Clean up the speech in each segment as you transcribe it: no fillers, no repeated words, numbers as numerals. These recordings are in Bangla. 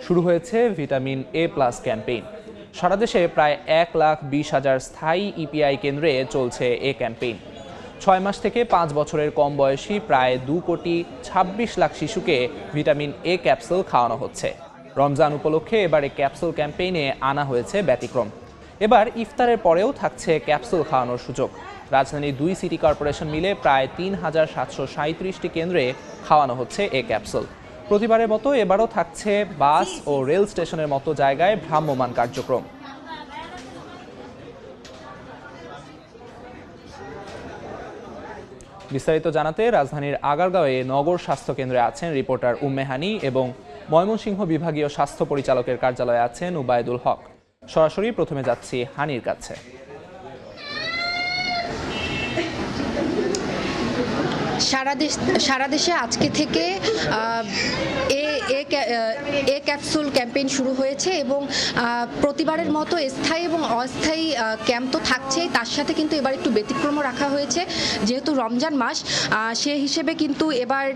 শুরু হয়েছে ভিটামিন এ প্লাস ক্যাম্পেইন। সারা দেশে প্রায় 1,20,000 স্থায়ী ইপিআই কেন্দ্রে চলছে এ ক্যাম্পেইন। 6 মাস থেকে 5 বছরের কম বয়সী প্রায় 2,26,00,000 শিশুকে ভিটামিন এ ক্যাপসুল খাওয়ানো হচ্ছে। রমজান উপলক্ষে এবারে ক্যাপসুল ক্যাম্পেইনে আনা হয়েছে ব্যতিক্রম। এবার ইফতারের পরেও থাকছে ক্যাপসুল খাওয়ানোর সুযোগ। রাজধানীর 2 সিটি কর্পোরেশন মিলে প্রায় 3,737টি কেন্দ্রে খাওয়ানো হচ্ছে এ ক্যাপসুল। প্রতিবারের মতো এবারও থাকছে বাস ও রেল স্টেশনের মতো জায়গায় ভ্রাম্যমাণ কার্যক্রম। বিস্তারিত জানাতে রাজধানীর আগারগাঁওয়ে নগর স্বাস্থ্য কেন্দ্রে আছেন রিপোর্টার উম্মে হানি এবং ময়মনসিংহ বিভাগীয় স্বাস্থ্য পরিচালকের কার্যালয়ে আছেন উবায়দুল হক। সরাসরি প্রথমে যাচ্ছি হানির কাছে। সারা দেশে আজকে থেকে এ ক্যাপসুল ক্যাম্পেইন শুরু হয়েছে এবং প্রতিবারের মতো স্থায়ী এবং অস্থায়ী ক্যাম্প তো থাকছেই, তার সাথে কিন্তু এবার একটু ব্যতিক্রমও রাখা হয়েছে। যেহেতু রমজান মাস, সে হিসেবে কিন্তু এবার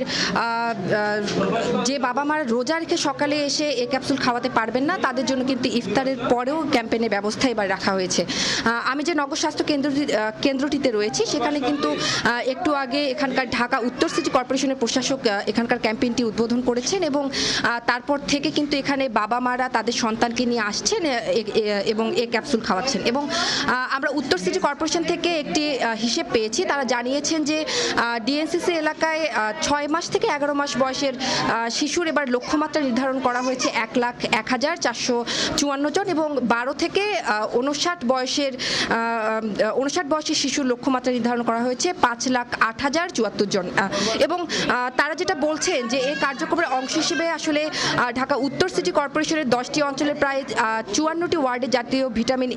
যে বাবা মারা রোজা রেখে সকালে এসে এ ক্যাপসুল খাওয়াতে পারবেন না, তাদের জন্য কিন্তু ইফতারের পরেও ক্যাম্পেইনের ব্যবস্থা এবার রাখা হয়েছে। আমি যে নগর স্বাস্থ্য কেন্দ্রটিতে রয়েছি, সেখানে কিন্তু একটু আগে এখানকার ঢাকা উত্তর সিটি কর্পোরেশনের প্রশাসক এখানকার ক্যাম্পেইনটি উদ্বোধন করেছেন এবং তারপর থেকে কিন্তু এখানে বাবা মারা তাদের সন্তানকে নিয়ে আসছেন এবং এ ক্যাপসুল খাওয়াচ্ছেন। এবং আমরা উত্তর সিটি কর্পোরেশন থেকে একটি হিসেব পেয়েছি। তারা জানিয়েছেন যে ডিএনসিসি এলাকায় 6 মাস থেকে 11 মাস বয়সের শিশুর এবার লক্ষ্যমাত্রা নির্ধারণ করা হয়েছে 1,01,454 জন এবং 12 থেকে 59 বয়সের শিশুর লক্ষ্যমাত্রা নির্ধারণ করা হয়েছে 5,08,074 জন। এবং তারা যেটা বলছেন যে এই কার্যক্রমের অংশ হিসেবে আসলে ঢাকা উত্তর সিটি কর্পোরেশনের 10টি অঞ্চলের প্রায় 54টি ওয়ার্ডে জাতীয় ভিটামিন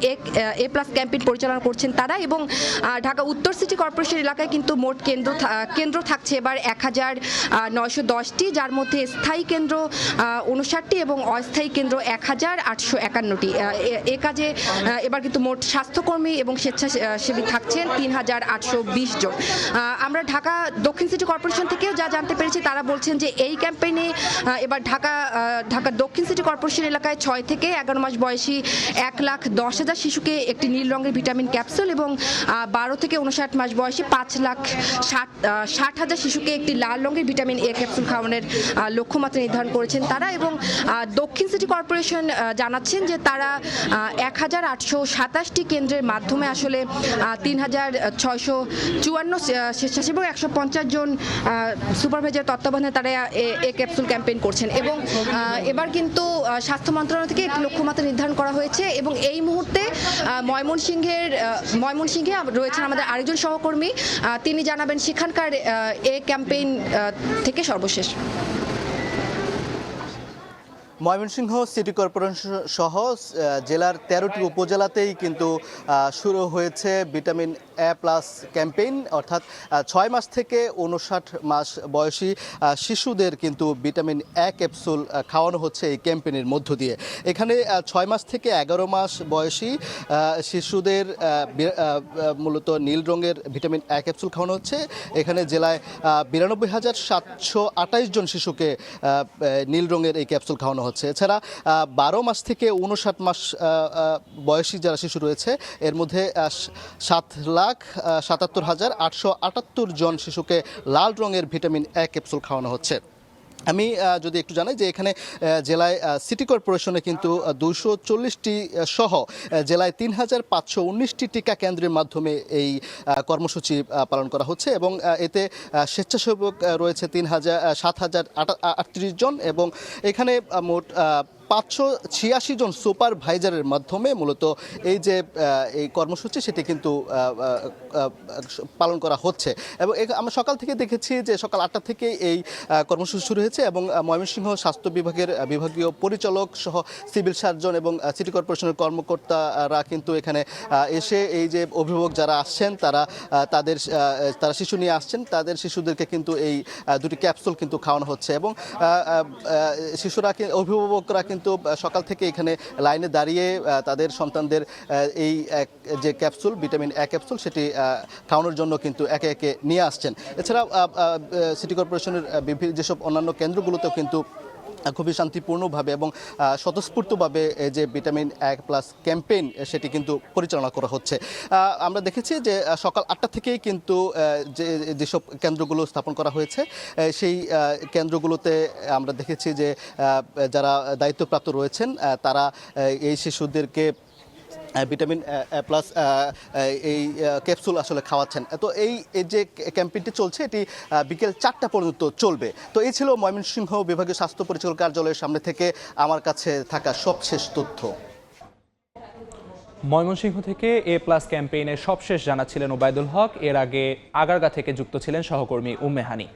এ প্লাস ক্যাম্পেইন পরিচালনা করছেন তারা। এবং ঢাকা উত্তর সিটি কর্পোরেশন এলাকায় কিন্তু মোট কেন্দ্র থাকছে এবার 1,910টি, যার মধ্যে স্থায়ী কেন্দ্র 59টি এবং অস্থায়ী কেন্দ্র 1,851টি। এ কাজে এবার কিন্তু মোট স্বাস্থ্যকর্মী এবং স্বেচ্ছাসেবী থাকছেন 3,820 জন। আমরা ঢাকা দক্ষিণ সিটি কর্পোরেশন থেকেও যা জানতে পেরেছি, তারা বলছেন যে এই ক্যাম্পেইনে এবার ঢাকা দক্ষিণ সিটি কর্পোরেশন এলাকায় 6 থেকে 11 মাস বয়সী 1,10,000 শিশুকে একটি নীল রঙের ভিটামিন ক্যাপসুল এবং 12 থেকে 59 মাস বয়সী 5,60,000 শিশুকে একটি লাল রঙের ভিটামিন এ ক্যাপসুল খাওয়ানোর লক্ষ্যমাত্রা নির্ধারণ করেছেন তারা। এবং দক্ষিণ সিটি কর্পোরেশন জানাচ্ছেন যে তারা 1,827টি কেন্দ্রের মাধ্যমে আসলে 3,654 স্বেচ্ছাসেবক 150 জন সুপারভাইজার তত্ত্বাবধানে তারা এ ক্যাপসুল ক্যাম্পেইন করছেন। এবং এবার কিন্তু স্বাস্থ্য মন্ত্রণালয় থেকে একটি লক্ষ্যমাত্রা নির্ধারণ করা হয়েছে এবং এই মুহূর্তে ময়মনসিংহে রয়েছেন আমাদের আরেকজন সহকর্মী, তিনি জানাবেন সেখানকার এ ক্যাম্পেইন থেকে সর্বশেষ। ময়মনসিংহ সিটি কর্পোরেশন সহ জেলার 13টি উপজেলাতেই কিন্তু শুরু হয়েছে ভিটামিন এ প্লাস ক্যাম্পেইন, অর্থাৎ 6 মাস থেকে 59 মাস বয়সী শিশুদের কিন্তু ভিটামিন এ ক্যাপসুল খাওয়ানো হচ্ছে এই ক্যাম্পেইনের মধ্য দিয়ে। এখানে 6 মাস থেকে 11 মাস বয়সী শিশুদের মূলত নীল রঙের ভিটামিন এ ক্যাপসুল খাওয়ানো হচ্ছে। এখানে জেলায় 92,728 জন শিশুকে নীল রঙের এই ক্যাপসুল খাওয়ানো হচ্ছে। এছাড়া 12 মাস থেকে 59 মাস বয়সী যারা শিশু রয়েছে, এর মধ্যে 7,77,878 জন শিশুকে লাল রঙের ভিটামিন এ ক্যাপসুল খাওয়ানো হচ্ছে। আমি যদি একটু জানাই যে এখানে জেলায় সিটি কর্পোরেশনে কিন্তু 240টি সহ জেলায় 3,519টি টিকা কেন্দ্রের মাধ্যমে এই কর্মসূচি পালন করা হচ্ছে এবং এতে স্বেচ্ছাসেবক রয়েছে 7,038 জন এবং এখানে মোট 586 জন সুপারভাইজারের মাধ্যমে মূলত এই যে এই কর্মসূচি সেটি কিন্তু পালন করা হচ্ছে। এবং আমরা সকাল থেকে দেখেছি যে সকাল 8টা থেকে এই কর্মসূচি শুরু হয়েছে এবং ময়মনসিংহ স্বাস্থ্য বিভাগের বিভাগীয় পরিচালক সহ সিভিল সার্জন এবং সিটি কর্পোরেশনের কর্মকর্তারা কিন্তু এখানে এসে এই যে অভিভাবক যারা আসছেন তারা শিশু নিয়ে আসছেন, তাদের শিশুদেরকে কিন্তু এই দুটি ক্যাপসুল কিন্তু খাওয়ানো হচ্ছে এবং অভিভাবকরা কিন্তু সকাল থেকে এখানে লাইনে দাঁড়িয়ে তাদের সন্তানদের এই যে ক্যাপসুল ভিটামিন এ ক্যাপসুল সেটি খাওয়ানোর জন্য কিন্তু একে একে নিয়ে আসছেন। এছাড়া সিটি কর্পোরেশনের বিভিন্ন যেসব অন্যান্য কেন্দ্রগুলোতেও কিন্তু খুবই শান্তিপূর্ণভাবে এবং স্বতঃস্ফূর্তভাবে এই যে ভিটামিন এ প্লাস ক্যাম্পেইন সেটি কিন্তু পরিচালনা করা হচ্ছে। আমরা দেখেছি যে সকাল 8টা থেকেই কিন্তু যেসব কেন্দ্রগুলো স্থাপন করা হয়েছে সেই কেন্দ্রগুলোতে আমরা দেখেছি যে যারা দায়িত্বপ্রাপ্ত রয়েছেন তারা এই শিশুদেরকে ভিটামিন এ প্লাস এই ক্যাপসুল আসলে খাওয়াচ্ছেন। তো এই যে ক্যাম্পেইনটি চলছে এটি বিকেল 4টা পর্যন্ত চলবে। তো এই ছিল ময়মনসিংহ বিভাগীয় স্বাস্থ্য পরিচালক কার্যালয়ের সামনে থেকে আমার কাছে থাকা সবশেষ তথ্য। ময়মনসিংহ থেকে এ প্লাস ক্যাম্পেইনের সবশেষ জানাচ্ছিলেন ওবায়দুল হক। এর আগে আগারগা থেকে যুক্ত ছিলেন সহকর্মী উম্মে হানি।